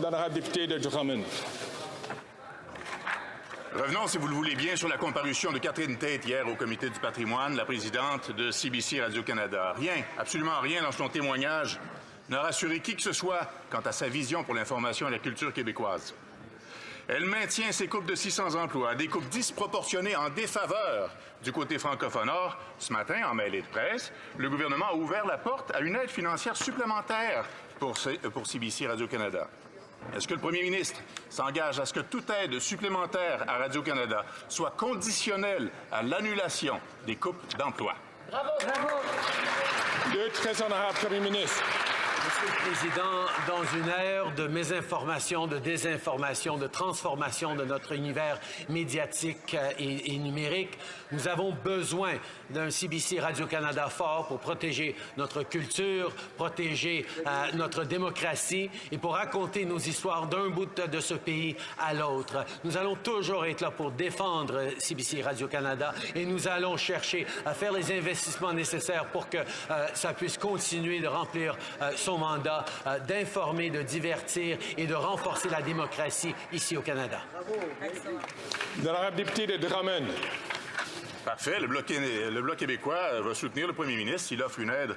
L'honorable député de Drummond. Revenons, si vous le voulez bien, sur la comparution de Catherine Tate hier au Comité du patrimoine, la présidente de CBC Radio-Canada. Rien, absolument rien dans son témoignage n'a rassuré qui que ce soit quant à sa vision pour l'information et la culture québécoise. Elle maintient ses coupes de 600 emplois, des coupes disproportionnées en défaveur du côté francophone. Or, ce matin, en mêlée de presse, le gouvernement a ouvert la porte à une aide financière supplémentaire pour CBC Radio-Canada. Est-ce que le premier ministre s'engage à ce que toute aide supplémentaire à Radio-Canada soit conditionnelle à l'annulation des coupes d'emplois? Bravo! Bravo! Le très honorable premier ministre. Monsieur le Président, dans une ère de mésinformation, de désinformation, de transformation de notre univers médiatique et numérique, nous avons besoin d'un CBC Radio-Canada fort pour protéger notre culture, protéger notre démocratie et pour raconter nos histoires d'un bout de ce pays à l'autre. Nous allons toujours être là pour défendre CBC Radio-Canada et nous allons chercher à faire les investissements nécessaires pour que ça puisse continuer de remplir son mandat d'informer, de divertir et de renforcer la démocratie ici au Canada. L'honorable député de Drummond. Parfait. Le Bloc québécois va soutenir le premier ministre s'il offre une aide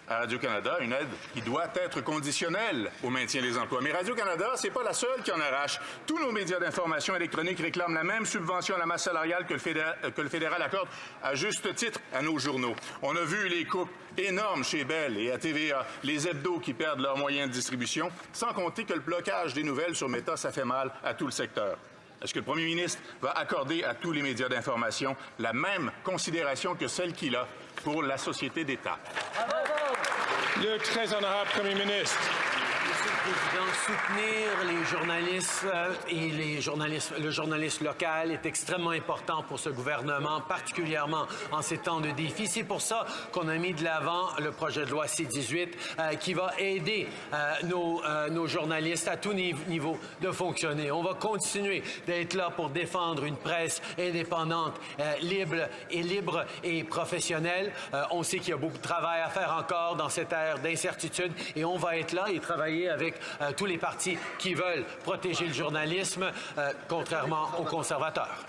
à Radio-Canada, une aide qui doit être conditionnelle au maintien des emplois. Mais Radio-Canada, c'est pas la seule qui en arrache. Tous nos médias d'information électronique réclament la même subvention à la masse salariale que le fédéral accorde à juste titre à nos journaux. On a vu les coupes énormes chez Bell et à TVA, les hebdos qui perdent leurs moyens de distribution, sans compter que le blocage des nouvelles sur Meta, ça fait mal à tout le secteur. Est-ce que le premier ministre va accorder à tous les médias d'information la même considération que celle qu'il a pour la société d'État? Le très honorable premier ministre. Monsieur le Président, soutenir les journalistes et le journalisme local est extrêmement important pour ce gouvernement, particulièrement en ces temps de défi. C'est pour ça qu'on a mis de l'avant le projet de loi C-18 qui va aider nos journalistes à tous niveaux de fonctionner. On va continuer d'être là pour défendre une presse indépendante, libre et professionnelle. On sait qu'il y a beaucoup de travail à faire encore dans cette ère d'incertitude et on va être là et travailler avec tous les partis qui veulent protéger le journalisme, contrairement aux conservateurs.